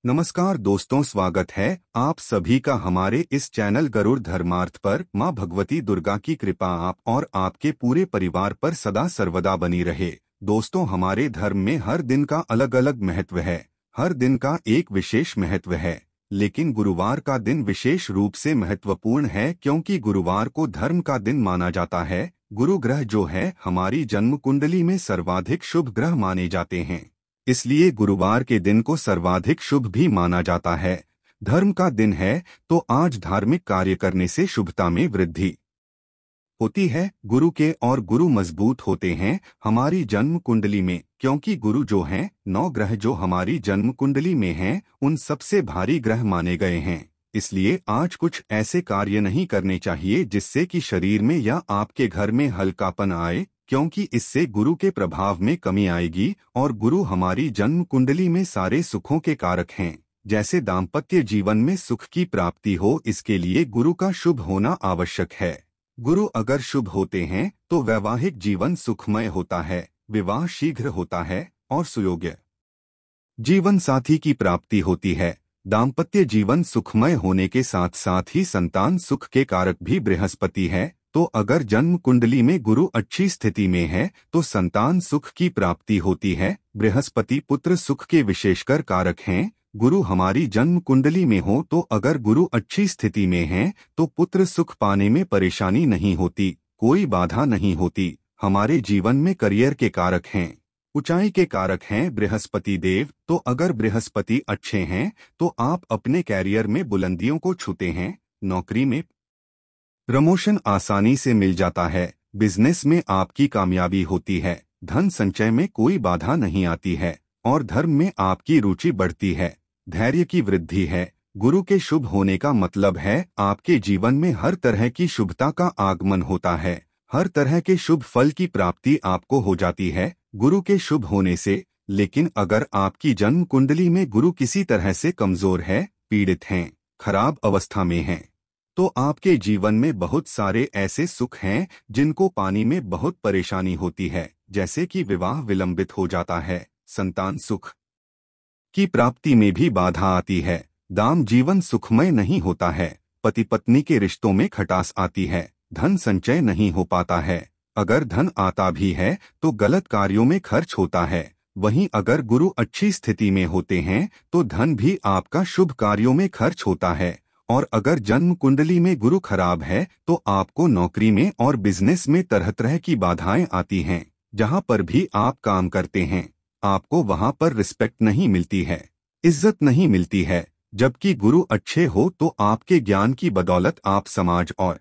नमस्कार दोस्तों, स्वागत है आप सभी का हमारे इस चैनल गरुड़ धर्मार्थ पर। माँ भगवती दुर्गा की कृपा आप और आपके पूरे परिवार पर सदा सर्वदा बनी रहे। दोस्तों, हमारे धर्म में हर दिन का अलग अलग महत्व है, हर दिन का एक विशेष महत्व है, लेकिन गुरुवार का दिन विशेष रूप से महत्वपूर्ण है क्योंकि गुरुवार को धर्म का दिन माना जाता है। गुरु ग्रह जो है हमारी जन्म कुंडली में सर्वाधिक शुभ ग्रह माने जाते हैं, इसलिए गुरुवार के दिन को सर्वाधिक शुभ भी माना जाता है। धर्म का दिन है तो आज धार्मिक कार्य करने से शुभता में वृद्धि होती है। गुरु के और गुरु मजबूत होते हैं हमारी जन्म कुंडली में, क्योंकि गुरु जो हैं 9 ग्रह जो हमारी जन्म कुंडली में हैं उन सबसे भारी ग्रह माने गए हैं। इसलिए आज कुछ ऐसे कार्य नहीं करने चाहिए जिससे कि शरीर में या आपके घर में हल्कापन आए, क्योंकि इससे गुरु के प्रभाव में कमी आएगी। और गुरु हमारी जन्म कुंडली में सारे सुखों के कारक हैं। जैसे दाम्पत्य जीवन में सुख की प्राप्ति हो, इसके लिए गुरु का शुभ होना आवश्यक है। गुरु अगर शुभ होते हैं तो वैवाहिक जीवन सुखमय होता है, विवाह शीघ्र होता है और सुयोग्य जीवन साथी की प्राप्ति होती है। दाम्पत्य जीवन सुखमय होने के साथ साथ ही संतान सुख के कारक भी बृहस्पति है। तो अगर जन्म कुंडली में गुरु अच्छी स्थिति में है तो संतान सुख की प्राप्ति होती है। बृहस्पति पुत्र सुख के विशेषकर कारक हैं। गुरु हमारी जन्म कुंडली में हो तो अगर गुरु अच्छी स्थिति में है तो पुत्र सुख पाने में परेशानी नहीं होती, कोई बाधा नहीं होती। हमारे जीवन में करियर के कारक हैं, ऊंचाई के कारक हैं बृहस्पति देव। तो अगर बृहस्पति अच्छे हैं तो आप अपने कैरियर में बुलंदियों को छूते हैं। नौकरी में प्रमोशन आसानी से मिल जाता है, बिजनेस में आपकी कामयाबी होती है, धन संचय में कोई बाधा नहीं आती है और धर्म में आपकी रुचि बढ़ती है, धैर्य की वृद्धि है। गुरु के शुभ होने का मतलब है आपके जीवन में हर तरह की शुभता का आगमन होता है, हर तरह के शुभ फल की प्राप्ति आपको हो जाती है गुरु के शुभ होने से। लेकिन अगर आपकी जन्म कुंडली में गुरु किसी तरह से कमजोर है, पीड़ित हैं, खराब अवस्था में हैं, तो आपके जीवन में बहुत सारे ऐसे सुख हैं जिनको पाने में बहुत परेशानी होती है। जैसे कि विवाह विलंबित हो जाता है, संतान सुख की प्राप्ति में भी बाधा आती है, दाम जीवन सुखमय नहीं होता है, पति पत्नी के रिश्तों में खटास आती है, धन संचय नहीं हो पाता है, अगर धन आता भी है तो गलत कार्यों में खर्च होता है। वहीं अगर गुरु अच्छी स्थिति में होते हैं तो धन भी आपका शुभ कार्यों में खर्च होता है। और अगर जन्म कुंडली में गुरु खराब है तो आपको नौकरी में और बिजनेस में तरह तरह की बाधाएं आती हैं। जहां पर भी आप काम करते हैं आपको वहां पर रिस्पेक्ट नहीं मिलती है, इज्जत नहीं मिलती है। जबकि गुरु अच्छे हो तो आपके ज्ञान की बदौलत आप समाज और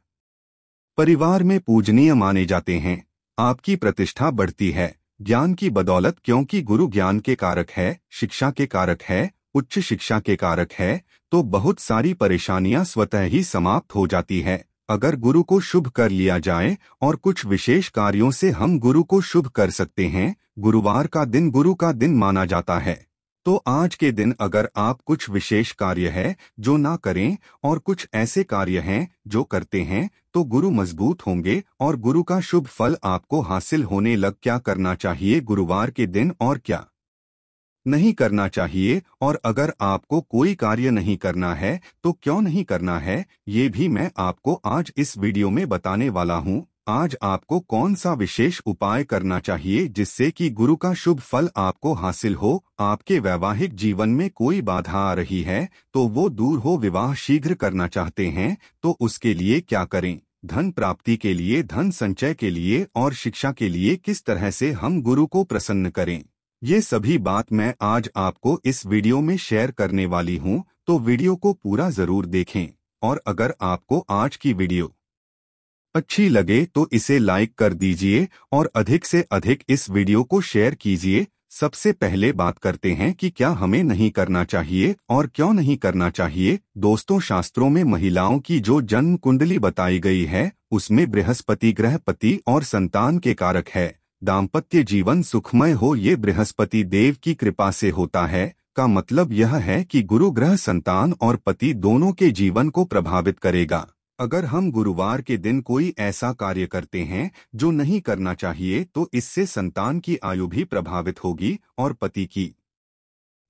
परिवार में पूजनीय माने जाते हैं, आपकी प्रतिष्ठा बढ़ती है ज्ञान की बदौलत, क्योंकि गुरु ज्ञान के कारक है, शिक्षा के कारक है, उच्च शिक्षा के कारक है। तो बहुत सारी परेशानियां स्वतः ही समाप्त हो जाती है अगर गुरु को शुभ कर लिया जाए। और कुछ विशेष कार्यों से हम गुरु को शुभ कर सकते हैं। गुरुवार का दिन गुरु का दिन माना जाता है, तो आज के दिन अगर आप कुछ विशेष कार्य है जो ना करें और कुछ ऐसे कार्य हैं जो करते हैं तो गुरु मजबूत होंगे और गुरु का शुभ फल आपको हासिल होने लग। क्या करना चाहिए गुरुवार के दिन और क्या नहीं करना चाहिए, और अगर आपको कोई कार्य नहीं करना है तो क्यों नहीं करना है, ये भी मैं आपको आज इस वीडियो में बताने वाला हूँ। आज आपको कौन सा विशेष उपाय करना चाहिए जिससे कि गुरु का शुभ फल आपको हासिल हो। आपके वैवाहिक जीवन में कोई बाधा आ रही है तो वो दूर हो, विवाह शीघ्र करना चाहते हैं तो उसके लिए क्या करें, धन प्राप्ति के लिए, धन संचय के लिए और शिक्षा के लिए किस तरह से हम गुरु को प्रसन्न करें, ये सभी बात मैं आज आपको इस वीडियो में शेयर करने वाली हूं। तो वीडियो को पूरा जरूर देखें और अगर आपको आज की वीडियो अच्छी लगे तो इसे लाइक कर दीजिए और अधिक से अधिक इस वीडियो को शेयर कीजिए। सबसे पहले बात करते हैं कि क्या हमें नहीं करना चाहिए और क्यों नहीं करना चाहिए। दोस्तों, शास्त्रों में महिलाओं की जो जन्म कुंडली बताई गई है उसमें बृहस्पति ग्रह पति और संतान के कारक है। दाम्पत्य जीवन सुखमय हो ये बृहस्पति देव की कृपा से होता है। का मतलब यह है कि गुरु ग्रह संतान और पति दोनों के जीवन को प्रभावित करेगा। अगर हम गुरुवार के दिन कोई ऐसा कार्य करते हैं जो नहीं करना चाहिए तो इससे संतान की आयु भी प्रभावित होगी और पति की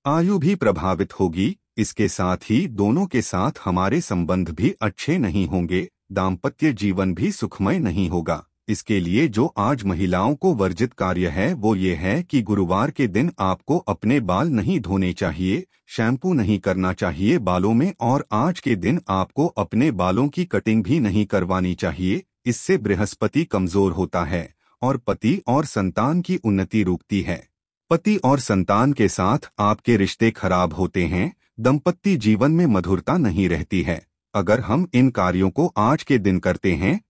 आयु भी प्रभावित होगी। इसके साथ ही दोनों के साथ हमारे संबंध भी अच्छे नहीं होंगे, दाम्पत्य जीवन भी सुखमय नहीं होगा। इसके लिए जो आज महिलाओं को वर्जित कार्य है वो ये है कि गुरुवार के दिन आपको अपने बाल नहीं धोने चाहिए, शैम्पू नहीं करना चाहिए बालों में, और आज के दिन आपको अपने बालों की कटिंग भी नहीं करवानी चाहिए। इससे बृहस्पति कमजोर होता है और पति और संतान की उन्नति रुकती है। पति और संतान के साथ आपके रिश्ते खराब होते हैं, दंपत्ति जीवन में मधुरता नहीं रहती है। अगर हम इन कार्यों को आज के दिन करते हैं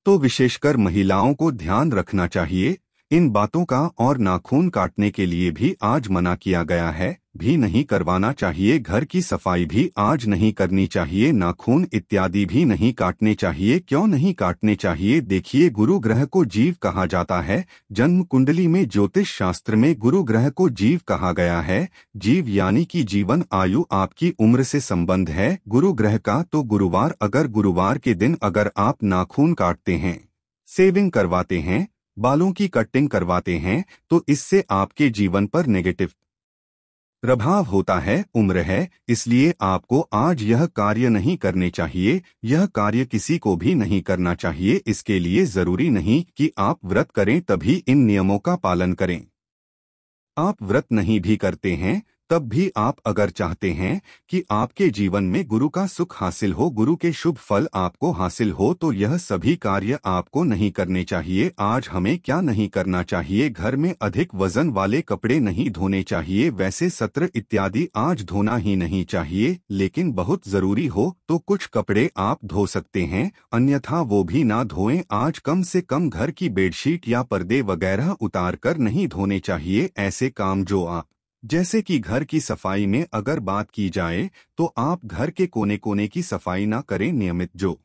तो विशेषकर महिलाओं को ध्यान रखना चाहिए। इन बातों का और नाखून काटने के लिए भी आज मना किया गया है, भी नहीं करवाना चाहिए। घर की सफाई भी आज नहीं करनी चाहिए, नाखून इत्यादि भी नहीं काटने चाहिए। क्यों नहीं काटने चाहिए? देखिए, गुरु ग्रह को जीव कहा जाता है। जन्म कुंडली में ज्योतिष शास्त्र में गुरु ग्रह को जीव कहा गया है। जीव यानी कि जीवन आयु, आपकी उम्र से संबंध है गुरु ग्रह का। तो गुरुवार, अगर गुरुवार के दिन अगर आप नाखून काटते हैं, शेविंग करवाते हैं, बालों की कटिंग करवाते हैं, तो इससे आपके जीवन पर नेगेटिव प्रभाव होता है, उम्र है। इसलिए आपको आज यह कार्य नहीं करने चाहिए, यह कार्य किसी को भी नहीं करना चाहिए। इसके लिए जरूरी नहीं कि आप व्रत करें तभी इन नियमों का पालन करें। आप व्रत नहीं भी करते हैं तब भी आप अगर चाहते हैं कि आपके जीवन में गुरु का सुख हासिल हो, गुरु के शुभ फल आपको हासिल हो, तो यह सभी कार्य आपको नहीं करने चाहिए। आज हमें क्या नहीं करना चाहिए? घर में अधिक वजन वाले कपड़े नहीं धोने चाहिए। वैसे सत्र इत्यादि आज धोना ही नहीं चाहिए, लेकिन बहुत जरूरी हो तो कुछ कपड़े आप धो सकते हैं, अन्यथा वो भी ना धोएं। आज कम से कम घर की बेडशीट या पर्दे वगैरह उतार कर नहीं धोने चाहिए। ऐसे काम जो आप, जैसे कि घर की सफाई में अगर बात की जाए तो आप घर के कोने कोने की सफाई ना करें। नियमित जो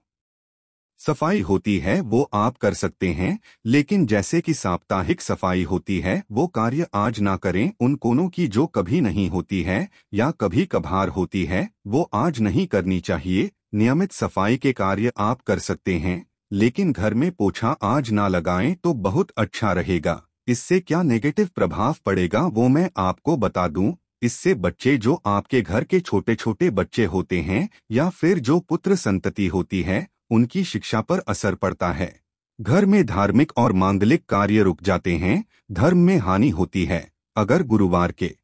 सफाई होती है वो आप कर सकते हैं, लेकिन जैसे कि साप्ताहिक सफाई होती है वो कार्य आज ना करें। उन कोनों की जो कभी नहीं होती है या कभी कभार होती है वो आज नहीं करनी चाहिए। नियमित सफाई के कार्य आप कर सकते हैं, लेकिन घर में पोछा आज ना लगाएं तो बहुत अच्छा रहेगा। इससे क्या नेगेटिव प्रभाव पड़ेगा वो मैं आपको बता दूं। इससे बच्चे, जो आपके घर के छोटे छोटे बच्चे होते हैं या फिर जो पुत्र संतति होती है, उनकी शिक्षा पर असर पड़ता है। घर में धार्मिक और मांगलिक कार्य रुक जाते हैं, धर्म में हानि होती है। अगर गुरुवार के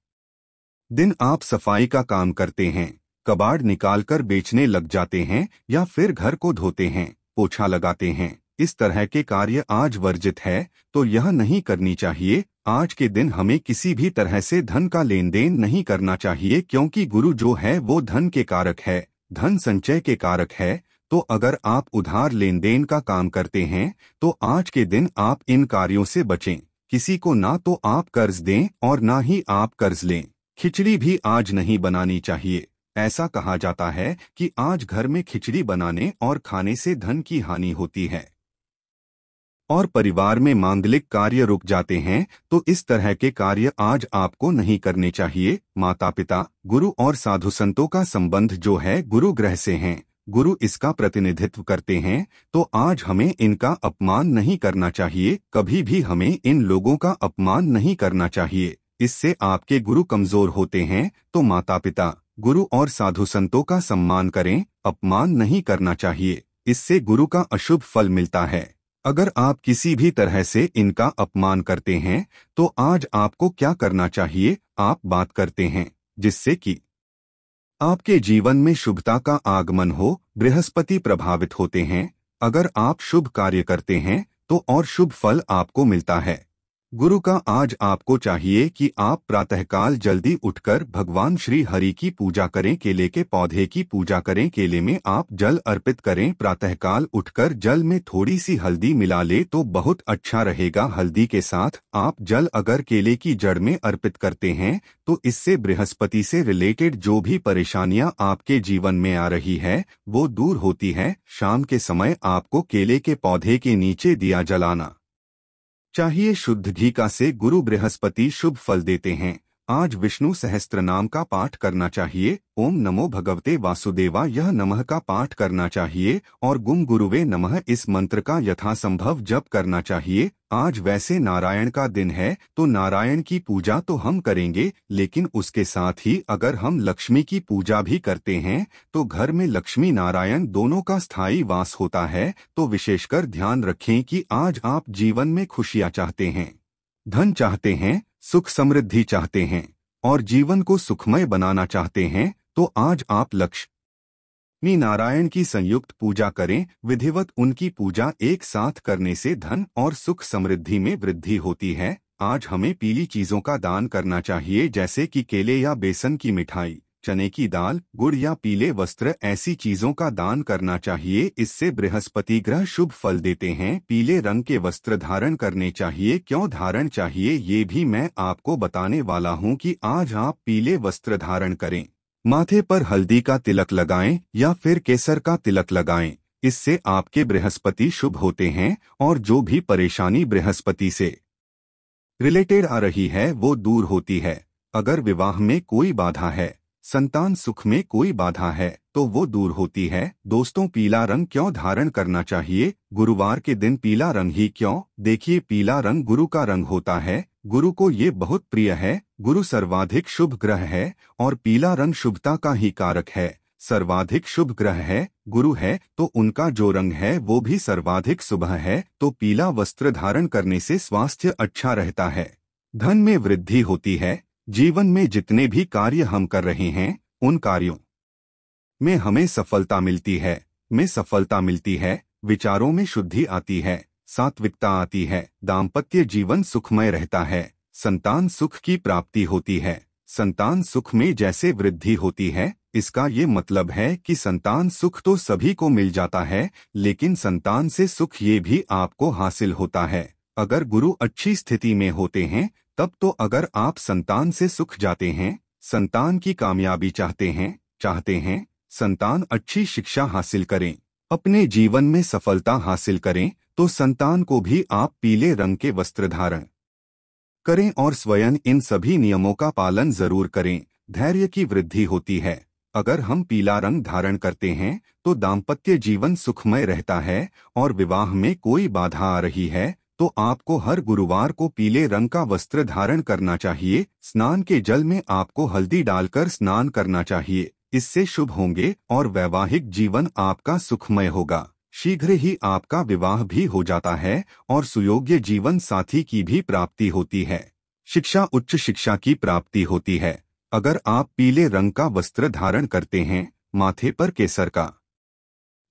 दिन आप सफाई का काम करते हैं, कबाड़ निकालकर बेचने लग जाते हैं या फिर घर को धोते हैं, पोछा लगाते हैं, इस तरह के कार्य आज वर्जित है, तो यह नहीं करनी चाहिए। आज के दिन हमें किसी भी तरह से धन का लेन देन नहीं करना चाहिए, क्योंकि गुरु जो है वो धन के कारक है, धन संचय के कारक है। तो अगर आप उधार लेन देन का काम करते हैं तो आज के दिन आप इन कार्यों से बचें। किसी को ना तो आप कर्ज दें और ना ही आप कर्ज लें। खिचड़ी भी आज नहीं बनानी चाहिए। ऐसा कहा जाता है कि आज घर में खिचड़ी बनाने और खाने से धन की हानि होती है और परिवार में मांगलिक कार्य रुक जाते हैं, तो इस तरह के कार्य आज आपको नहीं करने चाहिए। माता पिता, गुरु और साधु संतों का संबंध जो है गुरु ग्रह से है, गुरु इसका प्रतिनिधित्व करते हैं, तो आज हमें इनका अपमान नहीं करना चाहिए। कभी भी हमें इन लोगों का अपमान नहीं करना चाहिए। इससे आपके गुरु कमजोर होते हैं। तो माता पिता, गुरु और साधु संतों का सम्मान करें, अपमान नहीं करना चाहिए। इससे गुरु का अशुभ फल मिलता है। अगर आप किसी भी तरह से इनका अपमान करते हैं तो आज आपको क्या करना चाहिए? आप बात करते हैं जिससे कि आपके जीवन में शुभता का आगमन हो। बृहस्पति प्रभावित होते हैं। अगर आप शुभ कार्य करते हैं तो और शुभ फल आपको मिलता है। गुरु का आज आपको चाहिए कि आप प्रातःकाल जल्दी उठकर भगवान श्री हरि की पूजा करें, केले के पौधे की पूजा करें, केले में आप जल अर्पित करें। प्रातःकाल उठकर जल में थोड़ी सी हल्दी मिला ले तो बहुत अच्छा रहेगा। हल्दी के साथ आप जल अगर केले की जड़ में अर्पित करते हैं तो इससे बृहस्पति से रिलेटेड जो भी परेशानियां आपके जीवन में आ रही है वो दूर होती है। शाम के समय आपको केले के पौधे के नीचे दिया जलाना चाहिए। शुद्ध घी का से गुरु बृहस्पति शुभ फल देते हैं। आज विष्णु सहस्त्रनाम का पाठ करना चाहिए। ओम नमो भगवते वासुदेवाय यह नमः का पाठ करना चाहिए और गुम गुरुवे नमः इस मंत्र का यथासंभव जप करना चाहिए। आज वैसे नारायण का दिन है तो नारायण की पूजा तो हम करेंगे, लेकिन उसके साथ ही अगर हम लक्ष्मी की पूजा भी करते हैं तो घर में लक्ष्मी नारायण दोनों का स्थायी वास होता है। तो विशेषकर ध्यान रखें कि आज आप जीवन में खुशियां चाहते हैं, धन चाहते हैं, सुख समृद्धि चाहते हैं और जीवन को सुखमय बनाना चाहते हैं, तो आज आप लक्ष्मी नारायण की संयुक्त पूजा करें। विधिवत उनकी पूजा एक साथ करने से धन और सुख समृद्धि में वृद्धि होती है। आज हमें पीली चीजों का दान करना चाहिए, जैसे कि केले या बेसन की मिठाई, चने की दाल, गुड़ या पीले वस्त्र, ऐसी चीजों का दान करना चाहिए। इससे बृहस्पति ग्रह शुभ फल देते हैं। पीले रंग के वस्त्र धारण करने चाहिए। क्यों धारण चाहिए ये भी मैं आपको बताने वाला हूं कि आज आप पीले वस्त्र धारण करें, माथे पर हल्दी का तिलक लगाएं या फिर केसर का तिलक लगाएं। इससे आपके बृहस्पति शुभ होते हैं और जो भी परेशानी बृहस्पति से रिलेटेड आ रही है वो दूर होती है। अगर विवाह में कोई बाधा है, संतान सुख में कोई बाधा है तो वो दूर होती है। दोस्तों, पीला रंग क्यों धारण करना चाहिए? गुरुवार के दिन पीला रंग ही क्यों? देखिए, पीला रंग गुरु का रंग होता है। गुरु को ये बहुत प्रिय है। गुरु सर्वाधिक शुभ ग्रह है और पीला रंग शुभता का ही कारक है। सर्वाधिक शुभ ग्रह है, गुरु है, तो उनका जो रंग है वो भी सर्वाधिक शुभ है। तो पीला वस्त्र धारण करने से स्वास्थ्य अच्छा रहता है, धन में वृद्धि होती है। जीवन में जितने भी कार्य हम कर रहे हैं उन कार्यों में हमें सफलता मिलती है। विचारों में शुद्धि आती है, सात्विकता आती है। दाम्पत्य जीवन सुखमय रहता है। संतान सुख की प्राप्ति होती है। संतान सुख में जैसे वृद्धि होती है, इसका ये मतलब है कि संतान सुख तो सभी को मिल जाता है, लेकिन संतान से सुख ये भी आपको हासिल होता है अगर गुरु अच्छी स्थिति में होते हैं। तब तो अगर आप संतान से सुख जाते हैं, संतान की कामयाबी चाहते हैं, संतान अच्छी शिक्षा हासिल करें, अपने जीवन में सफलता हासिल करें, तो संतान को भी आप पीले रंग के वस्त्र धारण करें और स्वयं इन सभी नियमों का पालन जरूर करें। धैर्य की वृद्धि होती है। अगर हम पीला रंग धारण करते हैं तो दाम्पत्य जीवन सुखमय रहता है और विवाह में कोई बाधा आ रही है तो आपको हर गुरुवार को पीले रंग का वस्त्र धारण करना चाहिए। स्नान के जल में आपको हल्दी डालकर स्नान करना चाहिए। इससे शुभ होंगे और वैवाहिक जीवन आपका सुखमय होगा। शीघ्र ही आपका विवाह भी हो जाता है और सुयोग्य जीवन साथी की भी प्राप्ति होती है। शिक्षा, उच्च शिक्षा की प्राप्ति होती है। अगर आप पीले रंग का वस्त्र धारण करते हैं, माथे पर केसर का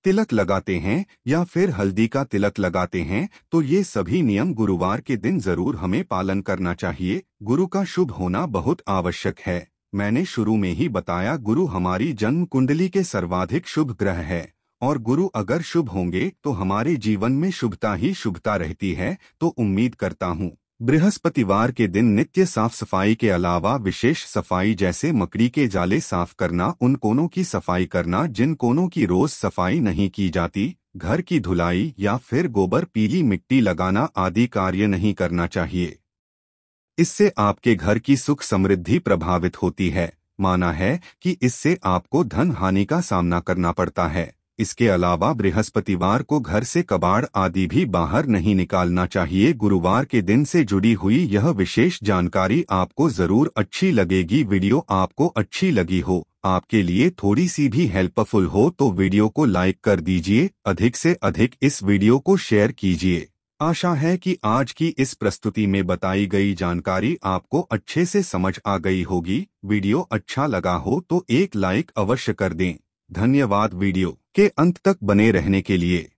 तिलक लगाते हैं या फिर हल्दी का तिलक लगाते हैं, तो ये सभी नियम गुरुवार के दिन जरूर हमें पालन करना चाहिए। गुरु का शुभ होना बहुत आवश्यक है। मैंने शुरू में ही बताया, गुरु हमारी जन्म कुंडली के सर्वाधिक शुभ ग्रह है और गुरु अगर शुभ होंगे तो हमारे जीवन में शुभता ही शुभता रहती है। तो उम्मीद करता हूँ बृहस्पतिवार के दिन नित्य साफ सफाई के अलावा विशेष सफाई, जैसे मकड़ी के जाले साफ करना, उन कोनों की सफाई करना जिन कोनों की रोज सफाई नहीं की जाती, घर की धुलाई या फिर गोबर, पीली मिट्टी लगाना आदि कार्य नहीं करना चाहिए। इससे आपके घर की सुख समृद्धि प्रभावित होती है। माना है कि इससे आपको धन हानि का सामना करना पड़ता है। इसके अलावा बृहस्पतिवार को घर से कबाड़ आदि भी बाहर नहीं निकालना चाहिए। गुरुवार के दिन से जुड़ी हुई यह विशेष जानकारी आपको जरूर अच्छी लगेगी। वीडियो आपको अच्छी लगी हो, आपके लिए थोड़ी सी भी हेल्पफुल हो तो वीडियो को लाइक कर दीजिए। अधिक से अधिक इस वीडियो को शेयर कीजिए। आशा है कि आज की इस प्रस्तुति में बताई गई जानकारी आपको अच्छे से समझ आ गई होगी। वीडियो अच्छा लगा हो तो एक लाइक अवश्य कर दें। धन्यवाद वीडियो के अंत तक बने रहने के लिए।